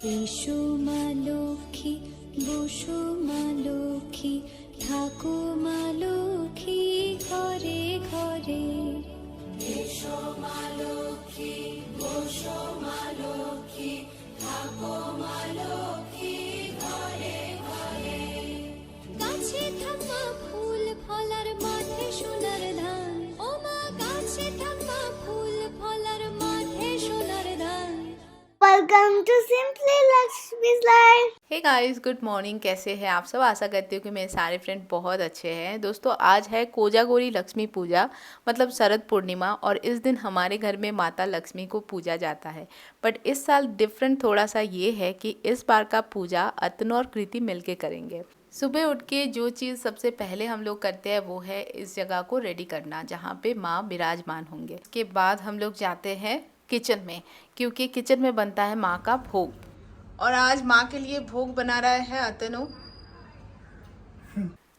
এসো মা লক্ষ্মী, বসো মা লক্ষ্মী, থাকো মা লক্ষ্মী ঘরে ঘরে। এসো মা লক্ষ্মী, বসো মা লক্ষ্মী, থাকো মা লক্ষ্মী ঘরে ঘরে। গাছে থাকা ফুল ফলার মাঠে সোনার ধান, ও মা গাছে থাকা ফুল ফলার মাঠে সোনার ধান। Welcome to simply Lakshmi's life. Hey guys, good morning. कैसे हैं आप सब? आशा करती हूँ कि मेरे सारे फ्रेंड बहुत अच्छे हैं। दोस्तों, आज है कोजागोरी लक्ष्मी पूजा, मतलब शरद पूर्णिमा, और इस दिन हमारे घर में माता लक्ष्मी को पूजा जाता है। बट इस साल डिफरेंट थोड़ा सा ये है कि इस बार का पूजा अतनु और कृति मिलके करेंगे। सुबह उठ के जो चीज़ सबसे पहले हम लोग करते हैं वो है इस जगह को रेडी करना जहाँ पे माँ विराजमान होंगे। इसके बाद हम लोग जाते हैं किचन में, क्योंकि किचन में बनता है माँ का भोग। और आज माँ के लिए भोग बना रहा है अतनु।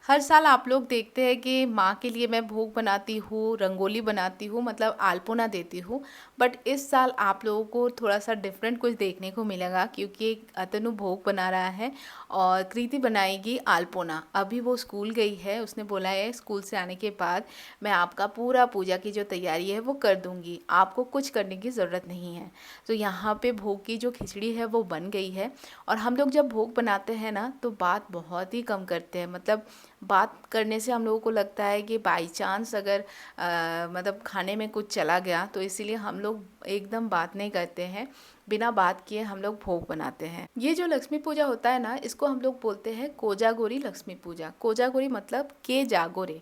हर साल आप लोग देखते हैं कि माँ के लिए मैं भोग बनाती हूँ, रंगोली बनाती हूँ, मतलब आलपना देती हूँ। बट इस साल आप लोगों को थोड़ा सा डिफरेंट कुछ देखने को मिलेगा, क्योंकि अतनु भोग बना रहा है और कृति बनाएगी आलपना। अभी वो स्कूल गई है, उसने बोला है स्कूल से आने के बाद मैं आपका पूरा पूजा की जो तैयारी है वो कर दूँगी, आपको कुछ करने की ज़रूरत नहीं है। तो यहाँ पे भोग की जो खिचड़ी है वो बन गई है। और हम लोग जब भोग बनाते हैं ना तो बात बहुत ही कम करते हैं, मतलब बात करने से हम लोगों को लगता है कि बाई चांस अगर मतलब खाने में कुछ चला गया तो इसीलिए हम लोग एकदम बात नहीं करते हैं। बिना बात किए हम लोग भोग बनाते हैं। ये जो लक्ष्मी पूजा होता है ना, इसको हम लोग बोलते हैं कोजागोरी लक्ष्मी पूजा। कोजागोरी मतलब के जागोरे।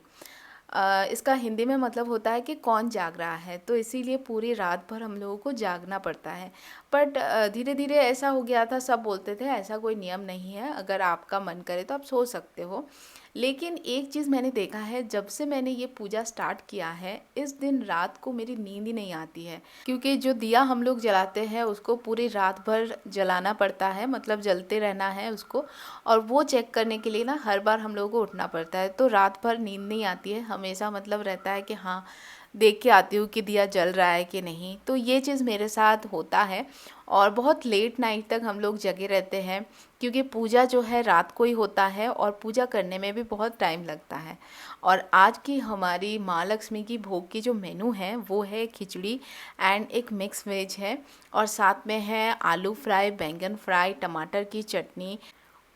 इसका हिंदी में मतलब होता है कि कौन जाग रहा है, तो इसीलिए पूरी रात भर हम लोगों को जागना पड़ता है। बट धीरे धीरे ऐसा हो गया था, सब बोलते थे ऐसा कोई नियम नहीं है, अगर आपका मन करे तो आप सो सकते हो। लेकिन एक चीज़ मैंने देखा है, जब से मैंने ये पूजा स्टार्ट किया है इस दिन रात को मेरी नींद ही नहीं आती है, क्योंकि जो दिया हम लोग जलाते हैं उसको पूरी रात भर जलाना पड़ता है, मतलब जलते रहना है उसको। और वो चेक करने के लिए ना हर बार हम लोगों को उठना पड़ता है, तो रात भर नींद नहीं आती है। हमेशा मतलब रहता है कि हाँ देख के आती हूँ कि दिया जल रहा है कि नहीं। तो ये चीज़ मेरे साथ होता है और बहुत लेट नाइट तक हम लोग जगे रहते हैं, क्योंकि पूजा जो है रात को ही होता है और पूजा करने में भी बहुत टाइम लगता है। और आज की हमारी माँ लक्ष्मी की भोग की जो मेनू है वो है खिचड़ी एंड एक मिक्स वेज है, और साथ में है आलू फ्राई, बैंगन फ्राई, टमाटर की चटनी।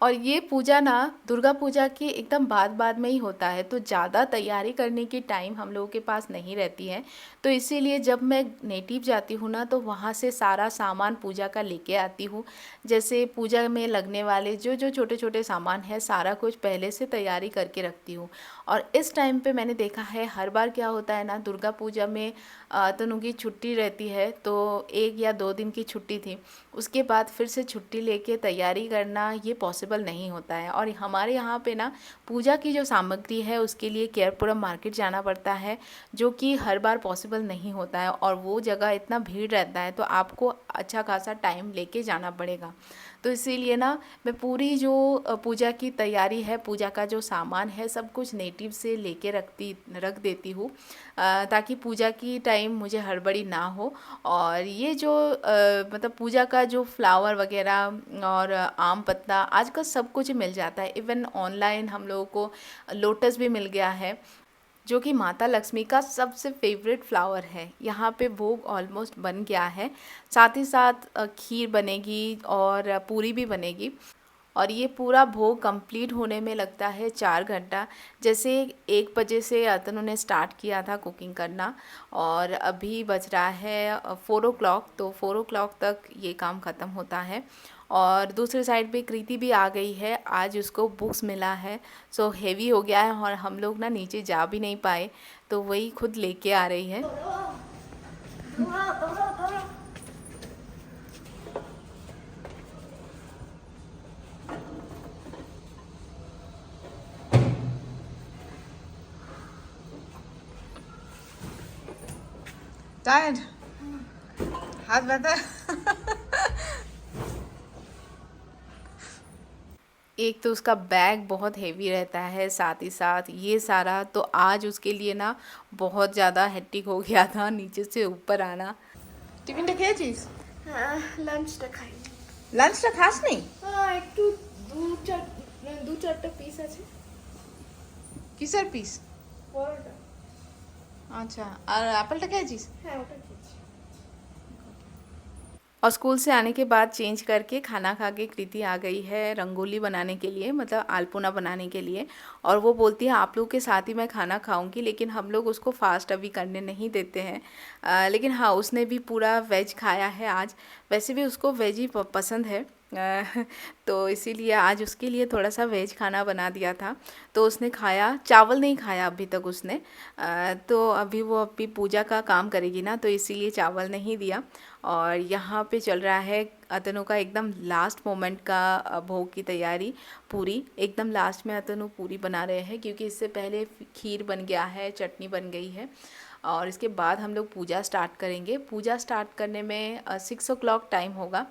और ये पूजा ना दुर्गा पूजा की एकदम बाद में ही होता है, तो ज़्यादा तैयारी करने की टाइम हम लोगों के पास नहीं रहती है। तो इसीलिए जब मैं नेटिव जाती हूँ ना तो वहाँ से सारा सामान पूजा का लेके आती हूँ। जैसे पूजा में लगने वाले जो जो छोटे छोटे सामान है सारा कुछ पहले से तैयारी करके रखती हूँ। और इस टाइम पे मैंने देखा है हर बार क्या होता है ना, दुर्गा पूजा में तनु की छुट्टी रहती है, तो 1 या 2 दिन की छुट्टी थी, उसके बाद फिर से छुट्टी लेके तैयारी करना ये पॉसिबल नहीं होता है। और हमारे यहाँ पे ना पूजा की जो सामग्री है उसके लिए केयरपुरम मार्केट जाना पड़ता है, जो कि हर बार पॉसिबल नहीं होता है, और वो जगह इतना भीड़ रहता है तो आपको अच्छा खासा टाइम लेके जाना पड़ेगा। तो इसीलिए ना मैं पूरी जो पूजा की तैयारी है, पूजा का जो सामान है, सब कुछ नेटिव से लेके रख देती हूँ, ताकि पूजा की टाइम मुझे हड़बड़ी ना हो। और ये जो मतलब पूजा का जो फ्लावर वगैरह और आम पत्ता आजकल सब कुछ मिल जाता है। इवन ऑनलाइन हम लोगों को लोटस भी मिल गया है, जो कि माता लक्ष्मी का सबसे फेवरेट फ्लावर है। यहाँ पे भोग ऑलमोस्ट बन गया है, साथ ही साथ खीर बनेगी और पूरी भी बनेगी। और ये पूरा भोग कंप्लीट होने में लगता है 4 घंटा। जैसे 1 बजे से अतनु ने स्टार्ट किया था कुकिंग करना, और अभी बज रहा है 4 o'clock, तो 4 o'clock तक ये काम ख़त्म होता है। और दूसरी साइड पे कृति भी आ गई है, आज उसको बुक्स मिला है, सो हेवी हो गया है और हम लोग ना नीचे जा भी नहीं पाए, तो वही खुद लेके आ रही है। टायर्ड हाथ बता। एक तो उसका बैग बहुत हेवी रहता है, साथ ही साथ ये सारा, तो आज उसके लिए ना बहुत ज़्यादा हेक्टिक हो गया था नीचे से ऊपर आना। टिफिन टा খেয়েছিস? लंच टा खाई। লাঞ্চটা খাস নি? একটু দু চারটা পিস আছে কিসের পিস? পরোটা। আচ্ছা, আর অ্যাপেলটা খেয়েছিস? হ্যাঁ ওটা খেয়েছি। और स्कूल से आने के बाद चेंज करके खाना खा के कृति आ गई है रंगोली बनाने के लिए, मतलब आलपना बनाने के लिए। और वो बोलती है आप लोग के साथ ही मैं खाना खाऊंगी, लेकिन हम लोग उसको फास्ट अभी करने नहीं देते हैं। लेकिन हाँ, उसने भी पूरा वेज खाया है आज। वैसे भी उसको वेज ही पसंद है, तो इसीलिए आज उसके लिए थोड़ा सा वेज खाना बना दिया था, तो उसने खाया। चावल नहीं खाया अभी तक उसने, तो अभी वो अभी पूजा का काम करेगी ना, तो इसीलिए चावल नहीं दिया। और यहाँ पे चल रहा है अतनु का एकदम लास्ट मोमेंट का भोग की तैयारी पूरी। एकदम लास्ट में अतनु पूरी बना रहे हैं, क्योंकि इससे पहले खीर बन गया है, चटनी बन गई है, और इसके बाद हम लोग पूजा स्टार्ट करेंगे। पूजा स्टार्ट करने में 6 o'clock टाइम होगा,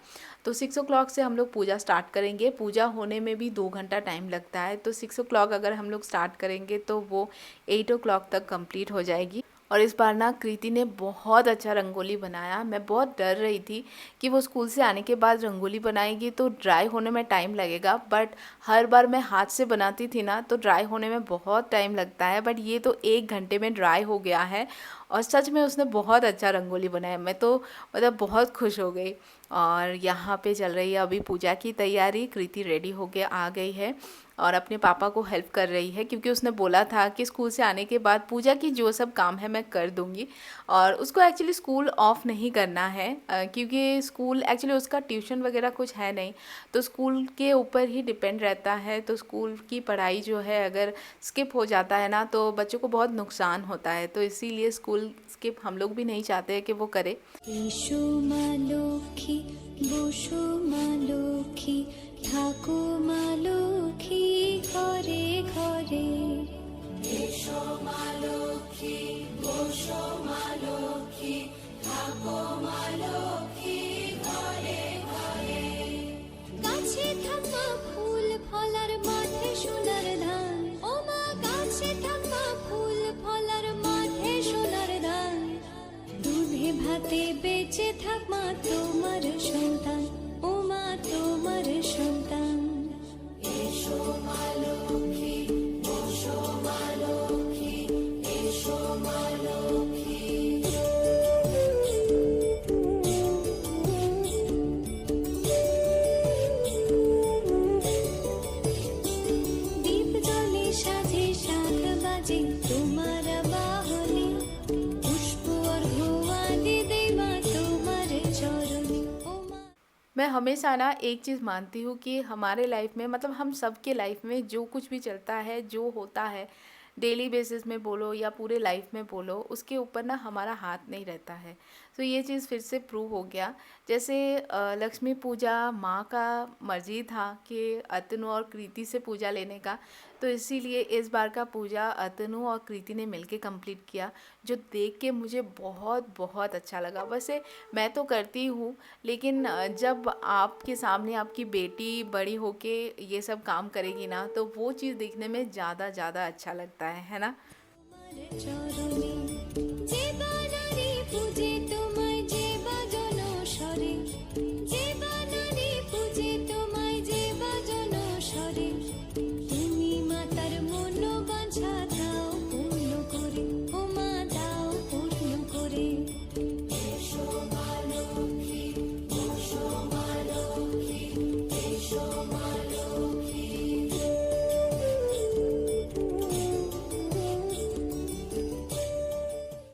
तो 6 o'clock से हम लोग पूजा स्टार्ट करेंगे। पूजा होने में भी 2 घंटा टाइम लगता है, तो 6 o'clock अगर हम लोग स्टार्ट करेंगे तो वो 8 o'clock तक कंप्लीट हो जाएगी। और इस बार ना कृति ने बहुत अच्छा रंगोली बनाया। मैं बहुत डर रही थी कि वो स्कूल से आने के बाद रंगोली बनाएगी तो ड्राई होने में टाइम लगेगा, बट हर बार मैं हाथ से बनाती थी ना तो ड्राई होने में बहुत टाइम लगता है, बट ये तो 1 घंटे में ड्राई हो गया है। और सच में उसने बहुत अच्छा रंगोली बनाया, मैं तो मतलब बहुत खुश हो गई। और यहाँ पे चल रही है अभी पूजा की तैयारी। कृति रेडी होके आ गई है और अपने पापा को हेल्प कर रही है, क्योंकि उसने बोला था कि स्कूल से आने के बाद पूजा की जो सब काम है मैं कर दूंगी। और उसको एक्चुअली स्कूल ऑफ नहीं करना है, क्योंकि स्कूल एक्चुअली उसका ट्यूशन वगैरह कुछ है नहीं, तो स्कूल के ऊपर ही डिपेंड रहता है। तो स्कूल की पढ़ाई जो है अगर स्किप हो जाता है ना तो बच्चों को बहुत नुकसान होता है, तो इसीलिए स्कूल स्किप हम लोग भी नहीं चाहते हैं कि वो करे। এসো মা লক্ষ্মী বসো মা লক্ষ্মী থাকো মা লক্ষ্মী ঘরে ঘরে এসো মা লক্ষ্মী বসো মা লক্ষ্মী থাকো মা লক্ষ্মী ঘরে ঘরে গাছে থাকা ফুল ফলার মাঠে সোনার ধান ও মা গাছে থাকা ফুল ফলার মাঠে সোনার ধান দুধে ভাতে বেঁচে থাক মা তোমার সন্তান ও মা তোমার সন্তান এসো মা লক্ষ্মী বসো মা লক্ষ্মী এসো মা লক্ষ্মী দীপ জ্বলে সাজে শাখ বাজে তোমার বাহনে পুষ্প অর্ঘ্য আদি দেবা তোমার চরণে ও মা। मैं हमेशा ना एक चीज़ मानती हूँ कि हमारे लाइफ में, मतलब हम सब के लाइफ में जो कुछ भी चलता है, जो होता है डेली बेसिस में बोलो या पूरे लाइफ में बोलो, उसके ऊपर ना हमारा हाथ नहीं रहता है। तो ये चीज़ फिर से प्रूव हो गया। जैसे लक्ष्मी पूजा माँ का मर्जी था कि अतनु और कृति से पूजा लेने का, तो इसीलिए इस बार का पूजा अतनु और कृति ने मिलके कंप्लीट किया, जो देख के मुझे बहुत बहुत अच्छा लगा। वैसे मैं तो करती हूँ, लेकिन जब आपके सामने आपकी बेटी बड़ी होके ये सब काम करेगी ना, तो वो चीज़ देखने में ज़्यादा अच्छा लगता है ना। তোমার চরণে যে বানারি পূজে তোমায় যে বাজন স্বরে যে বানারি পূজে তোমায় যে বাজন স্বরে তুমি মাতার মন বাঞ্ছা দাও পূর্ণ করে ও মা দাও পূর্ণ করে এসো মা লক্ষ্মী বসো মা লক্ষ্মী এসো মা লক্ষ্মী।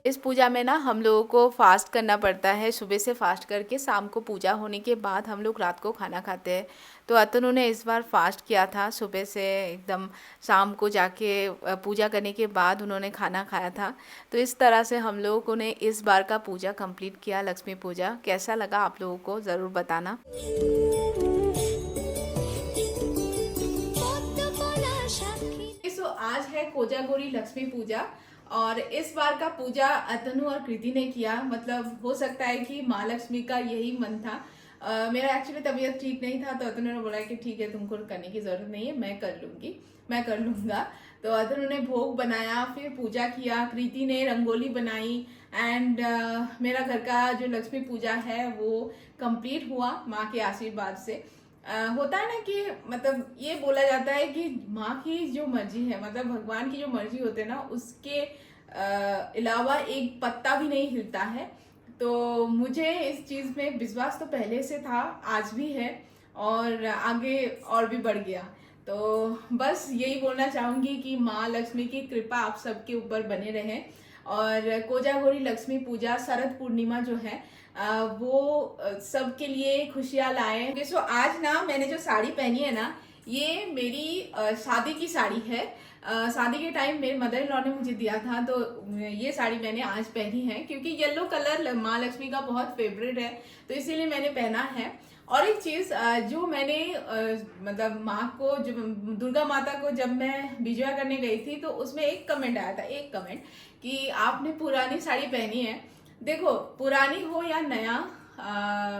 इस पूजा में ना हम लोगों को फास्ट करना पड़ता है। सुबह से फास्ट करके शाम को पूजा होने के बाद हम लोग रात को खाना खाते हैं। तो अतनु ने इस बार फास्ट किया था, सुबह से एकदम शाम को जाके पूजा करने के बाद उन्होंने खाना खाया था। तो इस तरह से हम लोगों ने इस बार का पूजा कंप्लीट किया, लक्ष्मी पूजा। कैसा लगा आप लोगों को ज़रूर बताना। सो आज है कोजागोरी लक्ष्मी पूजा, और इस बार का पूजा अतनु और कृति ने किया। मतलब हो सकता है कि माँ लक्ष्मी का यही मन था। मेरा एक्चुअली तबीयत ठीक नहीं था, तो अतनु ने बोला कि ठीक है, तुमको करने की ज़रूरत नहीं है, मैं कर लूँगी, मैं कर लूँगा। तो अतनु ने भोग बनाया, फिर पूजा किया, कृति ने रंगोली बनाई, एंड मेरा घर का जो लक्ष्मी पूजा है वो कंप्लीट हुआ माँ के आशीर्वाद से। होता है ना कि मतलब ये बोला जाता है कि माँ की जो मर्जी है, मतलब भगवान की जो मर्जी होते हैं ना, उसके अलावा एक पत्ता भी नहीं हिलता है। तो मुझे इस चीज़ में विश्वास तो पहले से था, आज भी है और आगे और भी बढ़ गया। तो बस यही बोलना चाहूँगी कि माँ लक्ष्मी की कृपा आप सबके ऊपर बने रहे। और कोजागरी लक्ष्मी पूजा शरद पूर्णिमा जो है वो सबके लिए खुशियाँ लाए। सो आज ना मैंने जो साड़ी पहनी है ना, ये मेरी शादी की साड़ी है। शादी के टाइम मेरे मदर इन लॉ ने मुझे दिया था, तो ये साड़ी मैंने आज पहनी है क्योंकि येलो कलर माँ लक्ष्मी का बहुत फेवरेट है, तो इसीलिए मैंने पहना है। और एक चीज जो मैंने मतलब माँ को, जो दुर्गा माता को जब मैं विजया करने गई थी, तो उसमें एक कमेंट आया था, एक कमेंट कि आपने पुरानी साड़ी पहनी है। देखो, पुरानी हो या नया,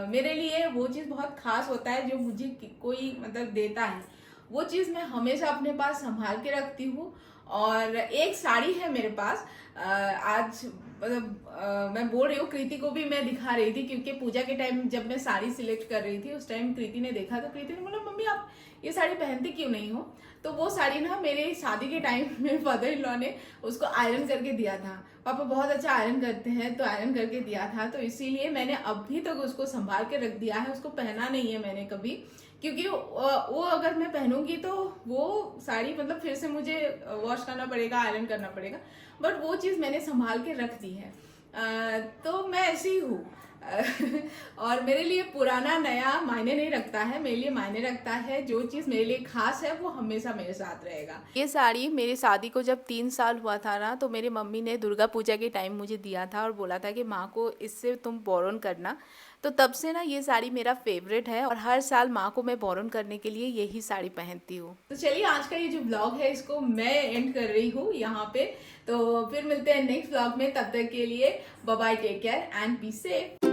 मेरे लिए वो चीज़ बहुत खास होता है जो मुझे कोई मतलब देता है। वो चीज़ मैं हमेशा अपने पास संभाल के रखती हूँ। और एक साड़ी है मेरे पास, आज मतलब मैं बोल रही हूँ, कृति को भी मैं दिखा रही थी क्योंकि पूजा के टाइम जब मैं साड़ी सिलेक्ट कर रही थी उस टाइम कृति ने देखा, तो कृति ने बोला मम्मी आप ये साड़ी पहनती क्यों नहीं हो। तो वो साड़ी ना मेरे शादी के टाइम मेरे फादर इन लॉ ने उसको आयरन करके दिया था। पापा बहुत अच्छा आयरन करते हैं, तो आयरन करके दिया था, तो इसीलिए मैंने अभी तक उसको संभाल के रख दिया है। उसको पहना नहीं है मैंने कभी, क्योंकि वो अगर मैं पहनूंगी तो वो साड़ी मतलब फिर से मुझे वॉश करना पड़ेगा, आयरन करना पड़ेगा। बट वो चीज़ मैंने संभाल के रख दी है। तो मैं ऐसी ही हूँ। और मेरे लिए पुराना नया मायने नहीं रखता है, मेरे लिए मायने रखता है जो चीज़ मेरे लिए खास है वो हमेशा मेरे साथ रहेगा। ये साड़ी मेरी शादी को जब 3 साल हुआ था ना, तो मेरी मम्मी ने दुर्गा पूजा के टाइम मुझे दिया था और बोला था कि माँ को इससे तुम बोरन करना। तो तब से ना ये साड़ी मेरा फेवरेट है और हर साल माँ को मैं बोरन करने के लिए यही साड़ी पहनती हूँ। तो चलिए आज का ये जो ब्लॉग है इसको मैं एंड कर रही हूँ यहाँ पे। तो फिर मिलते हैं नेक्स्ट ब्लॉग में, तब तक के लिए bye bye, take care and be safe.